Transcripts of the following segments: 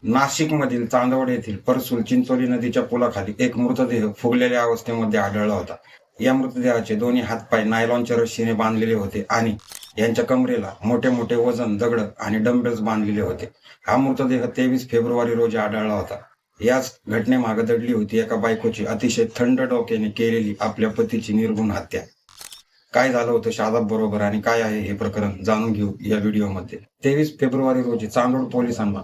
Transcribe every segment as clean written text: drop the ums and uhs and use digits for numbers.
नाशिकमधील चांदवड येथील परसूल चिंचोली नदीच्या पुलाखाली एक मृतदेह फुगलेल्या अवस्थेमध्ये आढळला होता. या मृतदेहाचे दोन्ही हातपाय नायलॉनच्या रस्सीने बांधलेले होते आणि यांच्या कमरेला मोठे मोठे वजन दगड आणि डंबेल्स बांधलेले होते. हा मृतदेह 23 फेब्रुवारी रोजी आढळला होता. याच घटनेमागे दडली होती एका बायकोची अतिशय थंड डोक्याने केलेली आपल्या पतीची निर्घृण हत्या. काय झालं होतं शादाब बरोबर आणि काय आहे हे प्रकरण जाणून घेऊ या व्हिडिओमध्ये. 23 फेब्रुवारी रोजी चांदोड पोलिसांना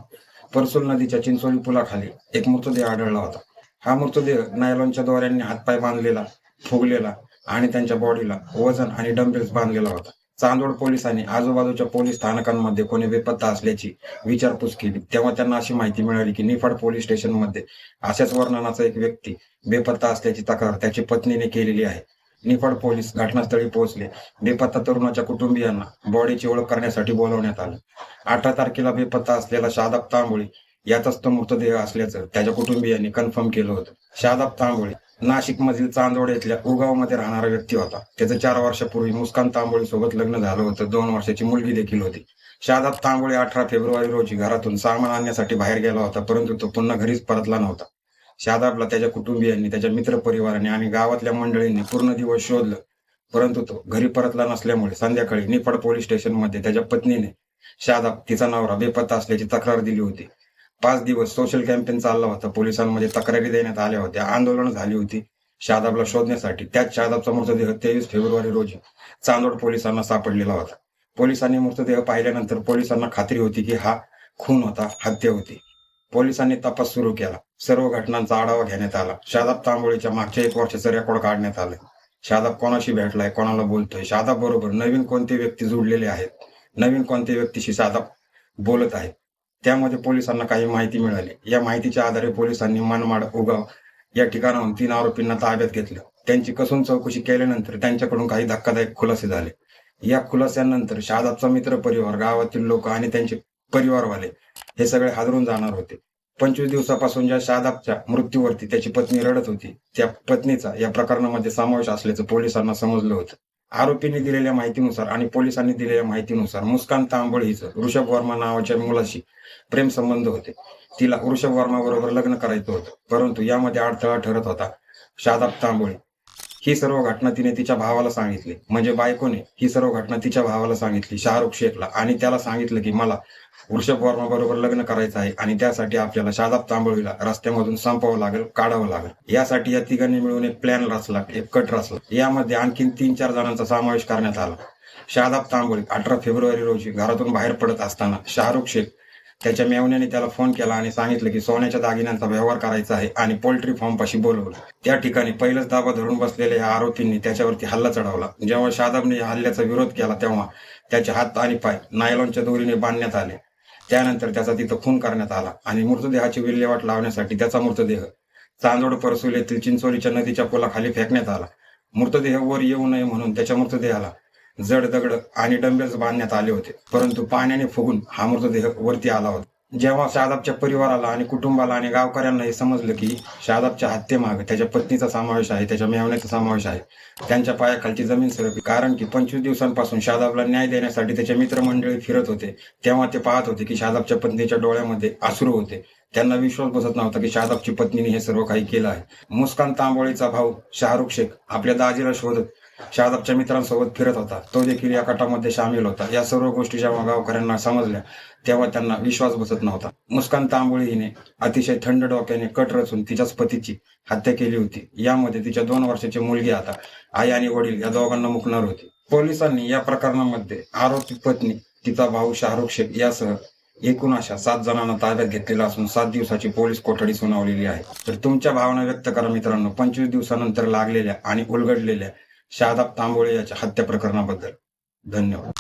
परसूल नदीच्या चिंचोली पुलाखाली एक मृतदेह आढळला होता. हा मृतदेह नायलॉनच्या दोऱ्यांनी हातपाय बांधलेला, फुगलेला आणि त्यांच्या बॉडीला वजन आणि डंबेल्स बांधलेला होता. चांदोड पोलिसांनी आजूबाजूच्या पोलीस स्थानकांमध्ये कोणी बेपत्ता असल्याची विचारपूस केली, तेव्हा त्यांना अशी माहिती मिळाली की निफाड पोलीस स्टेशनमध्ये अशाच वर्णनाचा एक व्यक्ती बेपत्ता असल्याची तक्रार त्याची पत्नीने केलेली आहे. निफाड पोलीस घटनास्थळी पोहोचले. बेपत्ता तरुणाच्या कुटुंबियांना बॉडीची ओळख करण्यासाठी बोलवण्यात आलं. 18 तारखेला बेपत्ता असलेला शादाब तांबोळी याचाच तो मृतदेह असल्याचं त्याच्या कुटुंबियांनी कन्फर्म केलं होतं. शादाब तांबोळी नाशिकमधील चांदोड येथल्या उगावमध्ये राहणारा व्यक्ती होता. त्याचं 4 वर्षापूर्वी मुस्कान तांबोळी सोबत लग्न झालं होतं. 2 वर्षाची मुलगी देखील होती. शादाब तांबोळी 18 फेब्रुवारी रोजी घरातून सामान आणण्यासाठी बाहेर गेला होता, परंतु तो पुन्हा घरीच परतला नव्हता. शादाबला त्याच्या कुटुंबियांनी, त्याच्या मित्रपरिवाराने आणि गावातल्या मंडळींनी पूर्ण दिवस शोधलं, परंतु तो घरी परतला नसल्यामुळे संध्याकाळी निफाड पोलीस स्टेशनमध्ये त्याच्या पत्नीने शादाब, तिचा नवरा, बेपत्ता असल्याची तक्रार दिली होती. 5 दिवस सोशल कॅम्पेन चालला होता. पोलिसांमध्ये तक्रारी देण्यात आल्या होत्या, आंदोलन झाली होती शादाबला शोधण्यासाठी. त्याच शादाबचा मृतदेह 23 फेब्रुवारी रोजी चांदोड पोलिसांना सापडलेला होता. पोलिसांनी मृतदेह पाहिल्यानंतर पोलिसांना खात्री होती की हा खून होता, हत्या होती. पोलिसांनी तपास सुरू केला. सर्व घटनांचा आढावा घेण्यात आला. शादाब तांबोळीच्या मागच्या 1 वर्षाचं रेकॉर्ड काढण्यात आलं. शादाब कोणाशी भेटलाय, कोणाला बोलतोय, शादाब बरोबर नवीन कोणते व्यक्ती जोडलेले आहेत, नवीन कोणत्या व्यक्तीशी शादाब बोलत आहे, त्यामध्ये पोलिसांना काही माहिती मिळाली. या माहितीच्या आधारे पोलिसांनी मनमाड, उगाव या ठिकाणाहून 3 आरोपींना ताब्यात घेतलं. त्यांची कसून चौकशी केल्यानंतर त्यांच्याकडून काही धक्कादायक खुलासे झाले. या खुलास्यानंतर शादाबचा मित्र परिवार, गावातील लोक आणि त्यांचे परिवारवाले हे सगळे हादरून जाणार होते. 25 दिवसापासून ज्या शादाबच्या मृत्यूवरती त्याची पत्नी रडत होती, त्या पत्नीचा या प्रकरणामध्ये समावेश असल्याचं पोलिसांना समजलं होतं. आरोपींनी दिलेल्या माहितीनुसार आणि पोलिसांनी दिलेल्या माहितीनुसार मुस्कान तांबोळी हिचं वृषभ वर्मा नावाच्या मुलाशी प्रेम संबंध होते. तिला वृषभ वर्मा बरोबर लग्न करायचं होतं, परंतु यामध्ये अडथळा ठरत होता शादाब तांबोळी. ही सर्व घटना तिने तिच्या भावाला सांगितली, म्हणजे बायकोने ही सर्व घटना तिच्या भावाला सांगितली, शाहरुख शेखला, आणि त्याला सांगितलं की मला वृषभ वर्मा बरोबर लग्न करायचं आहे आणि त्यासाठी आपल्याला शादाब तांबोळीला रस्त्यामधून संपवावं लागेल, काढावं लागेल. यासाठी या तिघांनी मिळून एक प्लॅन रचला, एक कट रचला. यामध्ये आणखीन 3-4 जणांचा समावेश करण्यात आला. शादाब तांबोळी 18 फेब्रुवारी रोजी घरातून बाहेर पडत असताना शाहरुख शेख त्याच्या मेवण्याने त्याला फोन केला आणि सांगितलं की सोन्याच्या दागिन्यांचा व्यवहार करायचा आहे आणि पोल्ट्री फार्म पाशी बोलवलं. त्या ठिकाणी पहिलंच दाबा धरून बसलेल्या या आरोपींनी त्याच्यावरती हल्ला चढवला. जेव्हा शादाबने या हल्ल्याचा विरोध केला तेव्हा त्याचे हात आणि पाय नायलॉनच्या दोरीने बांधण्यात आले. त्यानंतर त्याचा तिथं खून करण्यात आला आणि मृतदेहाची विल्हेवाट लावण्यासाठी त्याचा मृतदेह चांदोड परसूल येथील चिंचोलीच्या नदीच्या पुलाखाली फेकण्यात आला. मृतदेह वर येऊ नये म्हणून त्याच्या मृतदेहाला जड दगड आणि डंबेल्स बांधण्यात आले होते, परंतु पाण्याने फुगून हा मृतदेह वरती आला होता. जेव्हा शादाबच्या परिवाराला आणि कुटुंबाला आणि गावकऱ्यांना हे समजलं की शादाबच्या हत्येमागे त्याच्या पत्नीचा समावेश आहे, त्याच्या मेवण्याचा समावेश आहे, त्यांच्या पायाखालची जमीन सरकली. कारण की 25 दिवसांपासून शादाबला न्याय देण्यासाठी त्याचे मित्रमंडळी फिरत होते. तेव्हा ते पाहत होते की शादाबच्या पत्नीच्या डोळ्यामध्ये अश्रू होते. त्यांना विश्वास बसत नव्हता की शादाबची पत्नीने हे सर्व काही केलं आहे. मुस्कान तांबोळीचा भाऊ शाहरुख शेख आपल्या दाजीला शोधत शादाबच्या मित्रांसोबत फिरत होता. तो देखील या कटामध्ये सामील होता. या सर्व गोष्टी जेव्हा गावकऱ्यांना समजल्या तेव्हा त्यांना विश्वास बसत नव्हता. मुस्कान तांबोळी हिने अतिशय थंड डोक्याने कट रचून तिच्याच पतीची हत्या केली होती. यामध्ये तिच्या 2 वर्षाची मुलगी, आता आई आणि वडील या दोघांना मुकणार होती. पोलिसांनी या प्रकरणामध्ये आरोपी पत्नी, तिचा भाऊ शाहरुख शेख यासह एकूण अशा 7 जणांना ताब्यात घेतलेला असून 7 दिवसाची पोलीस कोठडी सुनावलेली आहे. तर तुमच्या भावना व्यक्त करा मित्रांनो 25 दिवसानंतर लागलेल्या आणि उलगडलेल्या शादाब तांबोळी याच्या हत्या प्रकरणाबद्दल. धन्यवाद.